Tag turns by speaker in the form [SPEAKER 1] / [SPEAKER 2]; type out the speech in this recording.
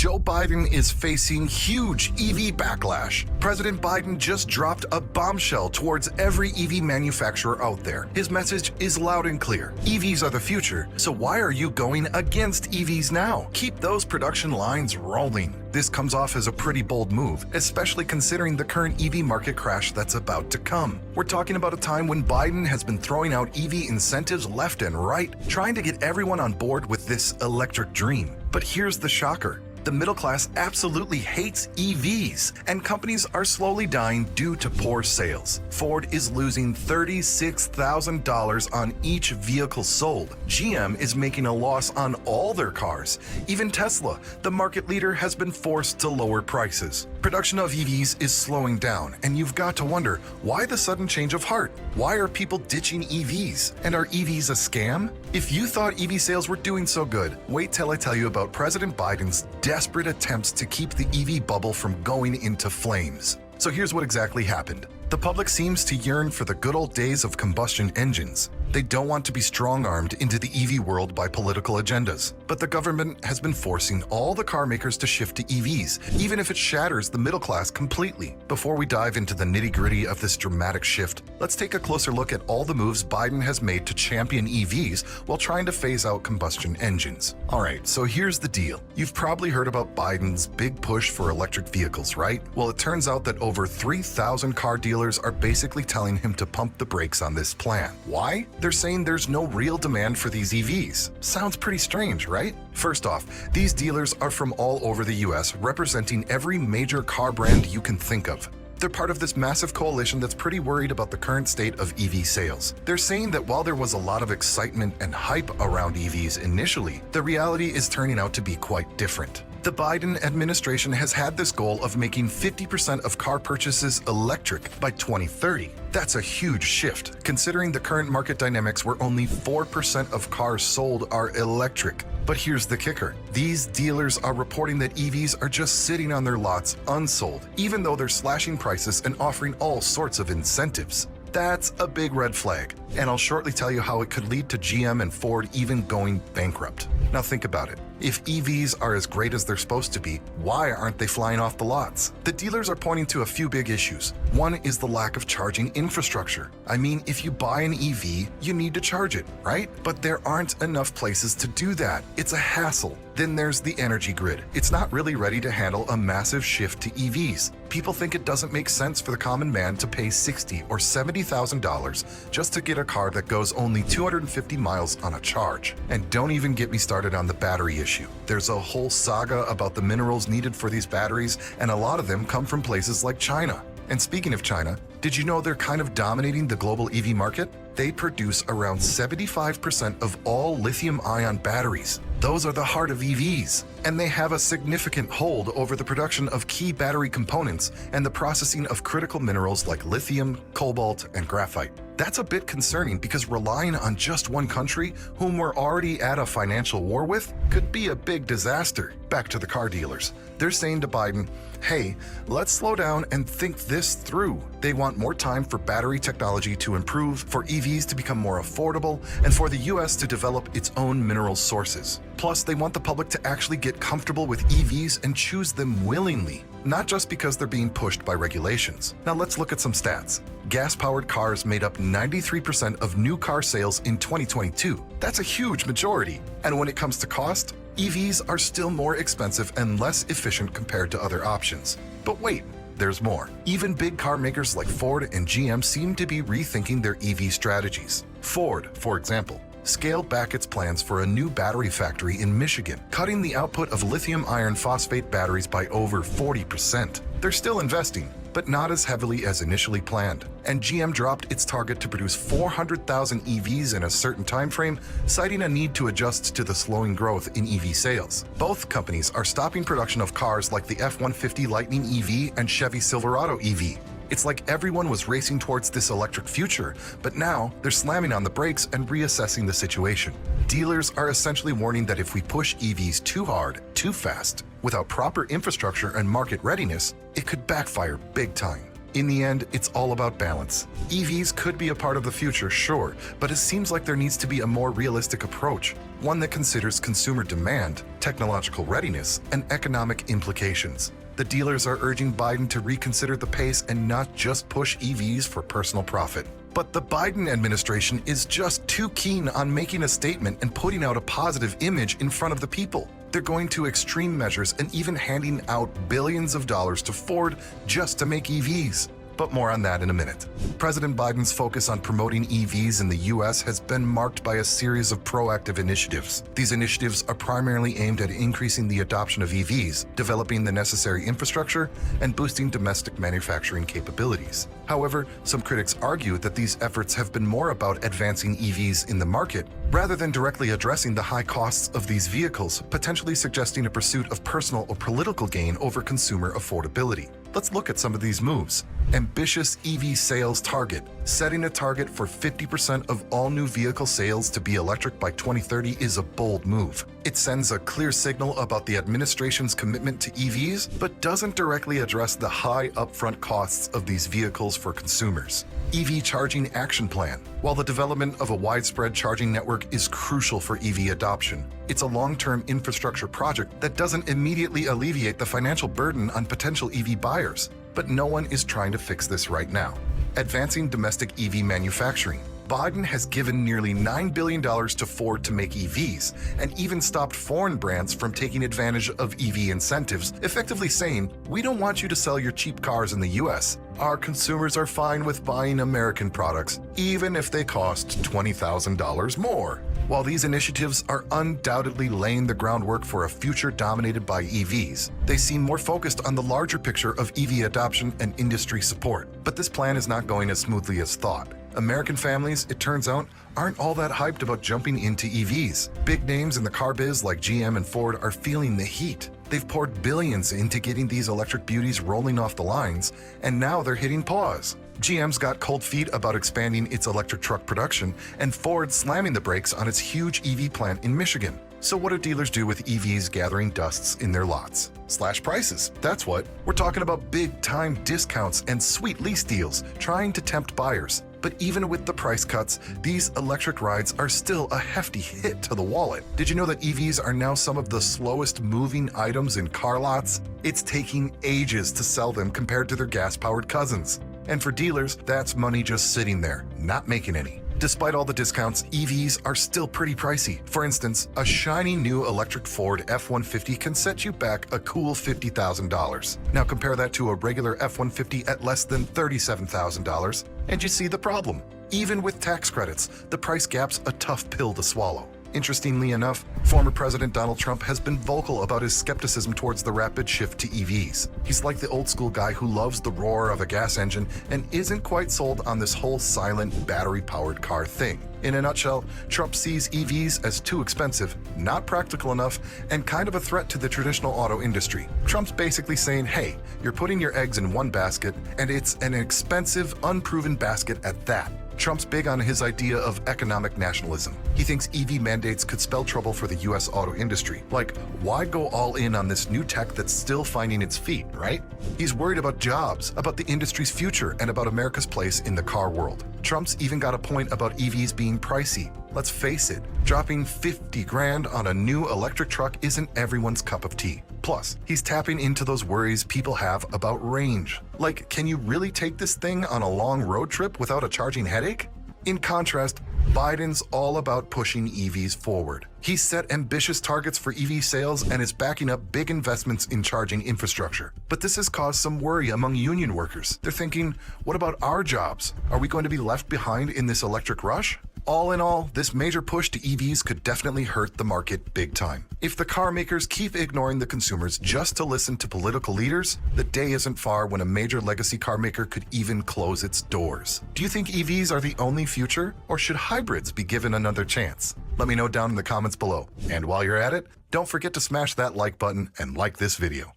[SPEAKER 1] Joe Biden is facing huge EV backlash. President Biden just dropped a bombshell towards every EV manufacturer out there. His message is loud and clear. EVs are the future, so why are you going against EVs now? Keep those production lines rolling. This comes off as a pretty bold move, especially considering the current EV market crash that's about to come. We're talking about a time when Biden has been throwing out EV incentives left and right, trying to get everyone on board with this electric dream. But here's the shocker. The middle class absolutely hates EVs, and companies are slowly dying due to poor sales. Ford is losing $36,000 on each vehicle sold. GM is making a loss on all their cars. Even Tesla, the market leader, has been forced to lower prices. Production of EVs is slowing down, and you've got to wonder, why the sudden change of heart? Why are people ditching EVs? And are EVs a scam? If you thought EV sales were doing so good, wait till I tell you about President Biden's desperate attempts to keep the EV bubble from going into flames. So here's what exactly happened. The public seems to yearn for the good old days of combustion engines. They don't want to be strong-armed into the EV world by political agendas. But the government has been forcing all the car makers to shift to EVs, even if it shatters the middle class completely. Before we dive into the nitty-gritty of this dramatic shift, let's take a closer look at all the moves Biden has made to champion EVs while trying to phase out combustion engines. Alright, so here's the deal. You've probably heard about Biden's big push for electric vehicles, right? Well, it turns out that over 3,000 car dealers are basically telling him to pump the brakes on this plan. Why? They're saying there's no real demand for these EVs. Sounds pretty strange, right? First off, these dealers are from all over the US, representing every major car brand you can think of. They're part of this massive coalition that's pretty worried about the current state of EV sales. They're saying that while there was a lot of excitement and hype around EVs initially, the reality is turning out to be quite different. The Biden administration has had this goal of making 50% of car purchases electric by 2030. That's a huge shift, considering the current market dynamics where only 4% of cars sold are electric. But here's the kicker. These dealers are reporting that EVs are just sitting on their lots unsold, even though they're slashing prices and offering all sorts of incentives. That's a big red flag, and I'll shortly tell you how it could lead to GM and Ford even going bankrupt. Now think about it. If EVs are as great as they're supposed to be, why aren't they flying off the lots? The dealers are pointing to a few big issues. One is the lack of charging infrastructure. I mean, if you buy an EV, you need to charge it, right? But there aren't enough places to do that. It's a hassle. Then there's the energy grid. It's not really ready to handle a massive shift to EVs. People think it doesn't make sense for the common man to pay $60,000 or $70,000 just to get a car that goes only 250 miles on a charge. And don't even get me started on the battery issue. There's a whole saga about the minerals needed for these batteries, and a lot of them come from places like China. And speaking of China, did you know they're kind of dominating the global EV market? They produce around 75% of all lithium-ion batteries. Those are the heart of EVs, and they have a significant hold over the production of key battery components and the processing of critical minerals like lithium, cobalt, and graphite. That's a bit concerning because relying on just one country, whom we're already at a financial war with, could be a big disaster. Back to the car dealers. They're saying to Biden, hey, let's slow down and think this through. They want more time for battery technology to improve, for EVs to become more affordable, and for the US to develop its own mineral sources. Plus, they want the public to actually get comfortable with EVs and choose them willingly, not just because they're being pushed by regulations. Now let's look at some stats. Gas-powered cars made up 93% of new car sales in 2022. That's a huge majority. And when it comes to cost, EVs are still more expensive and less efficient compared to other options. But wait, there's more. Even big car makers like Ford and GM seem to be rethinking their EV strategies. Ford, for example, scaled back its plans for a new battery factory in Michigan, cutting the output of lithium iron phosphate batteries by over 40%. They're still investing, but not as heavily as initially planned. And GM dropped its target to produce 400,000 EVs in a certain time frame, citing a need to adjust to the slowing growth in EV sales. Both companies are stopping production of cars like the F-150 Lightning EV and Chevy Silverado EV. It's like everyone was racing towards this electric future, but now they're slamming on the brakes and reassessing the situation. Dealers are essentially warning that if we push EVs too hard, too fast, without proper infrastructure and market readiness, it could backfire big time. In the end, it's all about balance. EVs could be a part of the future, sure, but it seems like there needs to be a more realistic approach, one that considers consumer demand, technological readiness, and economic implications. The dealers are urging Biden to reconsider the pace and not just push EVs for personal profit. But the Biden administration is just too keen on making a statement and putting out a positive image in front of the people. They're going to extreme measures and even handing out billions of dollars to Ford just to make EVs. But more on that in a minute. President Biden's focus on promoting EVs in the U.S. has been marked by a series of proactive initiatives. These initiatives are primarily aimed at increasing the adoption of EVs, developing the necessary infrastructure, and boosting domestic manufacturing capabilities. However, some critics argue that these efforts have been more about advancing EVs in the market rather than directly addressing the high costs of these vehicles, potentially suggesting a pursuit of personal or political gain over consumer affordability. Let's look at some of these moves. Ambitious EV sales target. Setting a target for 50% of all new vehicle sales to be electric by 2030 is a bold move. It sends a clear signal about the administration's commitment to EVs, but doesn't directly address the high upfront costs of these vehicles for consumers. EV Charging Action Plan. While the development of a widespread charging network is crucial for EV adoption, it's a long-term infrastructure project that doesn't immediately alleviate the financial burden on potential EV buyers. But no one is trying to fix this right now. Advancing domestic EV manufacturing. Biden has given nearly $9 billion to Ford to make EVs, and even stopped foreign brands from taking advantage of EV incentives, effectively saying, "We don't want you to sell your cheap cars in the US. Our consumers are fine with buying American products, even if they cost $20,000 more." While these initiatives are undoubtedly laying the groundwork for a future dominated by EVs, they seem more focused on the larger picture of EV adoption and industry support. But this plan is not going as smoothly as thought. American families, it turns out, aren't all that hyped about jumping into EVs. Big names in the car biz like GM and Ford are feeling the heat. They've poured billions into getting these electric beauties rolling off the lines, and now they're hitting pause. GM's got cold feet about expanding its electric truck production, and Ford slamming the brakes on its huge EV plant in Michigan. So what do dealers do with EVs gathering dusts in their lots? Slash prices, that's what. We're talking about big-time discounts and sweet lease deals, trying to tempt buyers. But even with the price cuts, these electric rides are still a hefty hit to the wallet. Did you know that EVs are now some of the slowest moving items in car lots? It's taking ages to sell them compared to their gas-powered cousins. And for dealers, that's money just sitting there, not making any. Despite all the discounts, EVs are still pretty pricey. For instance, a shiny new electric Ford F-150 can set you back a cool $50,000. Now compare that to a regular F-150 at less than $37,000, and you see the problem. Even with tax credits, the price gap's a tough pill to swallow. Interestingly enough, former President Donald Trump has been vocal about his skepticism towards the rapid shift to EVs. He's like the old school guy who loves the roar of a gas engine and isn't quite sold on this whole silent battery-powered car thing. In a nutshell, Trump sees EVs as too expensive, not practical enough, and kind of a threat to the traditional auto industry. Trump's basically saying, hey, you're putting your eggs in one basket, and it's an expensive, unproven basket at that. Trump's big on his idea of economic nationalism. He thinks EV mandates could spell trouble for the US auto industry. Like, why go all in on this new tech that's still finding its feet, right? He's worried about jobs, about the industry's future, and about America's place in the car world. Trump's even got a point about EVs being pricey. Let's face it, dropping 50 grand on a new electric truck isn't everyone's cup of tea. Plus, he's tapping into those worries people have about range. Like, can you really take this thing on a long road trip without a charging headache? In contrast, Biden's all about pushing EVs forward. He's set ambitious targets for EV sales and is backing up big investments in charging infrastructure. But this has caused some worry among union workers. They're thinking, what about our jobs? Are we going to be left behind in this electric rush? All in all, this major push to EVs could definitely hurt the market big time. If the car makers keep ignoring the consumers just to listen to political leaders, the day isn't far when a major legacy car maker could even close its doors. Do you think EVs are the only future, or should hybrids be given another chance? Let me know down in the comments below. And while you're at it, don't forget to smash that like button and like this video.